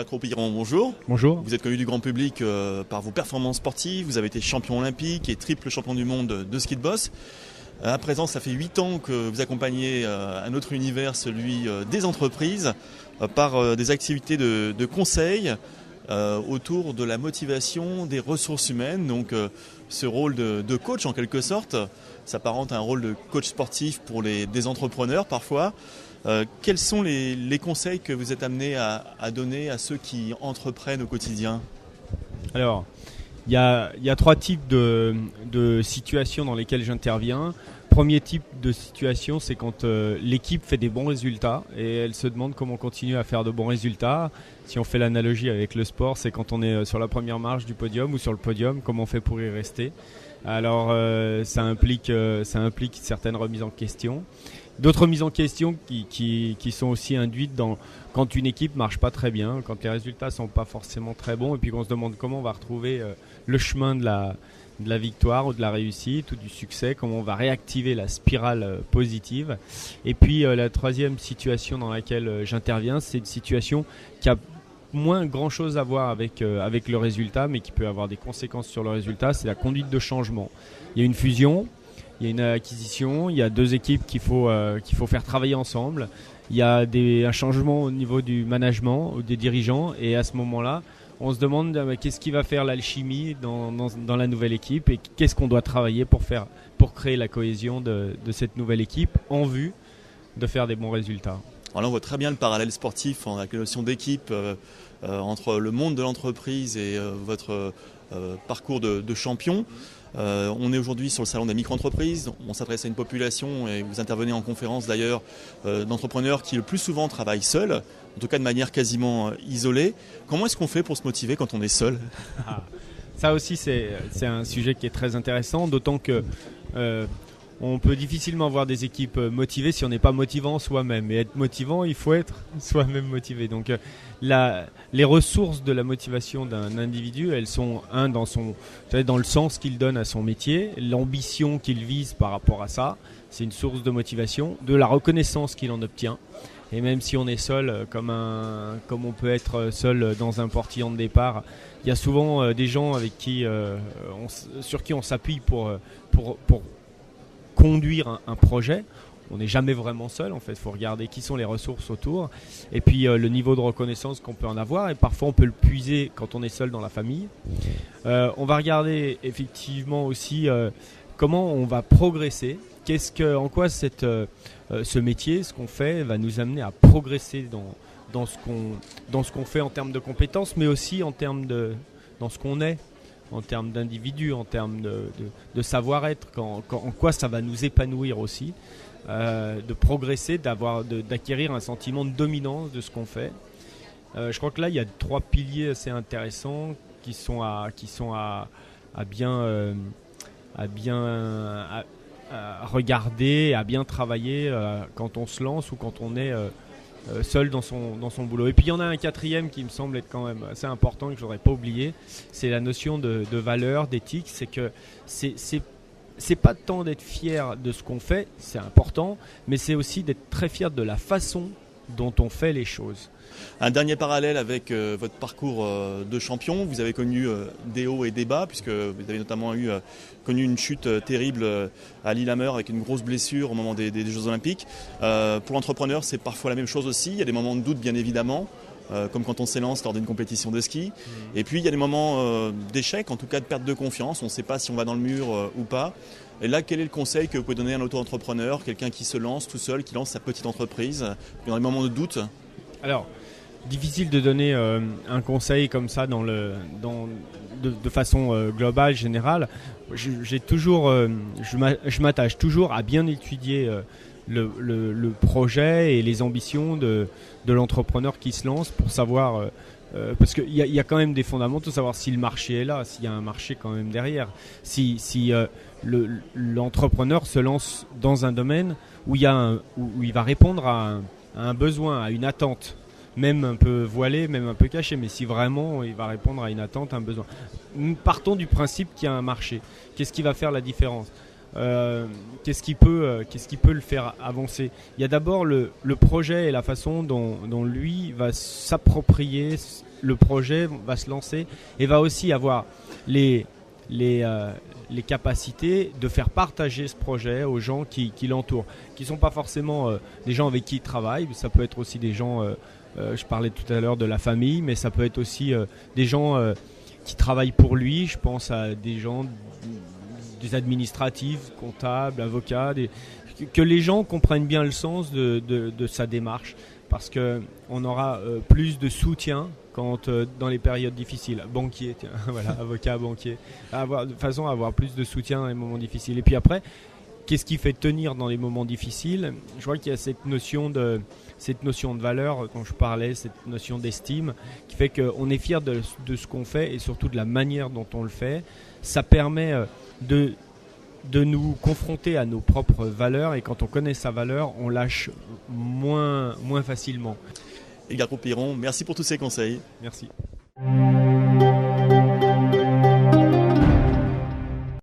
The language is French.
Lucas Cropillon, bonjour. Bonjour. Vous êtes connu du grand public par vos performances sportives. Vous avez été champion olympique et triple champion du monde de ski de boss. À présent, ça fait 8 ans que vous accompagnez un autre univers, celui des entreprises, par des activités de conseil autour de la motivation des ressources humaines. Donc ce rôle de coach en quelque sorte s'apparente à un rôle de coach sportif pour des entrepreneurs parfois. Quels sont les conseils que vous êtes amenés à donner à ceux qui entreprennent au quotidien ? Alors, il y a 3 types de situations dans lesquelles j'interviens. Premier type de situation, c'est quand l'équipe fait des bons résultats et elle se demande comment continuer à faire de bons résultats. Si on fait l'analogie avec le sport, c'est quand on est sur la première marche du podium ou sur le podium, comment on fait pour y rester. Alors, ça implique certaines remises en question. D'autres mises en question qui sont aussi induites quand une équipe marche pas très bien, quand les résultats sont pas forcément très bons et puis qu'on se demande comment on va retrouver le chemin de la victoire ou de la réussite ou du succès, comment on va réactiver la spirale positive. Et puis la troisième situation dans laquelle j'interviens, c'est une situation qui a moins grand chose à voir avec le résultat, mais qui peut avoir des conséquences sur le résultat, c'est la conduite de changement. Il y a une fusion, il y a une acquisition, il y a 2 équipes qu'il faut faire travailler ensemble, il y a un changement au niveau du management ou des dirigeants, et à ce moment-là, on se demande qu'est-ce qui va faire l'alchimie dans la nouvelle équipe et qu'est-ce qu'on doit travailler pour créer la cohésion de cette nouvelle équipe en vue de faire des bons résultats. Alors là, on voit très bien le parallèle sportif avec la notion d'équipe entre le monde de l'entreprise et votre parcours de champion. On est aujourd'hui sur le salon des micro-entreprises, on s'adresse à une population et vous intervenez en conférence d'ailleurs d'entrepreneurs qui le plus souvent travaillent seuls, en tout cas de manière quasiment isolée. Comment est-ce qu'on fait pour se motiver quand on est seul ? Ça aussi c'est un sujet qui est très intéressant, d'autant que on peut difficilement avoir des équipes motivées si on n'est pas motivant soi-même. Et être motivant, il faut être soi-même motivé. Donc les ressources de la motivation d'un individu, elles sont dans le sens qu'il donne à son métier, l'ambition qu'il vise par rapport à ça, c'est une source de motivation, de la reconnaissance qu'il en obtient. Et même si on est seul, comme on peut être seul dans un portillon de départ, il y a souvent des gens avec sur qui on s'appuie pour conduire un projet. On n'est jamais vraiment seul en fait, il faut regarder qui sont les ressources autour et puis le niveau de reconnaissance qu'on peut en avoir, et parfois on peut le puiser quand on est seul dans la famille. On va regarder effectivement aussi comment on va progresser, en quoi ce métier, ce qu'on fait va nous amener à progresser dans ce qu'on fait en termes de compétences, mais aussi en termes dans ce qu'on est, en termes d'individu, en termes de savoir-être, en quoi ça va nous épanouir aussi, de progresser, d'acquérir un sentiment de dominance de ce qu'on fait. Je crois que là, il y a 3 piliers assez intéressants qui sont à bien regarder, à bien travailler quand on se lance ou quand on est seul dans son boulot. Et puis il y en a un 4e qui me semble être quand même assez important et que je voudrais pas oublier, c'est la notion de valeur, d'éthique. C'est que c'est pas tant d'être fier de ce qu'on fait, c'est important, mais c'est aussi d'être très fier de la façon dont on fait les choses. Un dernier parallèle avec votre parcours de champion, vous avez connu des hauts et des bas, puisque vous avez notamment connu une chute terrible à Lillehammer avec une grosse blessure au moment des Jeux Olympiques. Pour l'entrepreneur, c'est parfois la même chose aussi, il y a des moments de doute bien évidemment, comme quand on s'élance lors d'une compétition de ski. Et puis il y a des moments d'échec, en tout cas de perte de confiance, on ne sait pas si on va dans le mur ou pas. Et là, quel est le conseil que vous pouvez donner à un auto-entrepreneur, quelqu'un qui se lance tout seul, qui lance sa petite entreprise, dans les moments de doute ? Alors, difficile de donner un conseil comme ça de façon globale, générale. Je m'attache toujours à bien étudier le projet et les ambitions de l'entrepreneur qui se lance pour savoir, parce qu'il y a quand même des fondamentaux, savoir si le marché est là, s'il y a un marché quand même derrière, si l'entrepreneur se lance dans un domaine où il va répondre à un besoin, à une attente, même un peu voilé, même un peu caché, mais si vraiment il va répondre à une attente, à un besoin. Partons du principe qu'il y a un marché. Qu'est-ce qui va faire la différence ? qu'est-ce qui peut le faire avancer. Il y a d'abord le projet et la façon dont lui va s'approprier le projet, va se lancer et va aussi avoir les capacités de faire partager ce projet aux gens qui l'entourent, qui ne sont pas forcément des gens avec qui il travaille, ça peut être aussi des gens, je parlais tout à l'heure de la famille, mais ça peut être aussi des gens qui travaillent pour lui, je pense à des gens, des administratifs, comptables, avocats, que les gens comprennent bien le sens de sa démarche, parce qu'on aura plus de soutien quand dans les périodes difficiles, banquier, tiens, voilà, avocat, banquier, de façon à avoir plus de soutien dans les moments difficiles. Et puis après, qu'est-ce qui fait tenir dans les moments difficiles? Je vois qu'il y a cette notion de valeur dont je parlais, cette notion d'estime, qui fait qu'on est fier de ce qu'on fait et surtout de la manière dont on le fait. Ça permet de nous confronter à nos propres valeurs, et quand on connaît sa valeur, on lâche moins facilement. Edgar Poupeyron, merci pour tous ces conseils. Merci.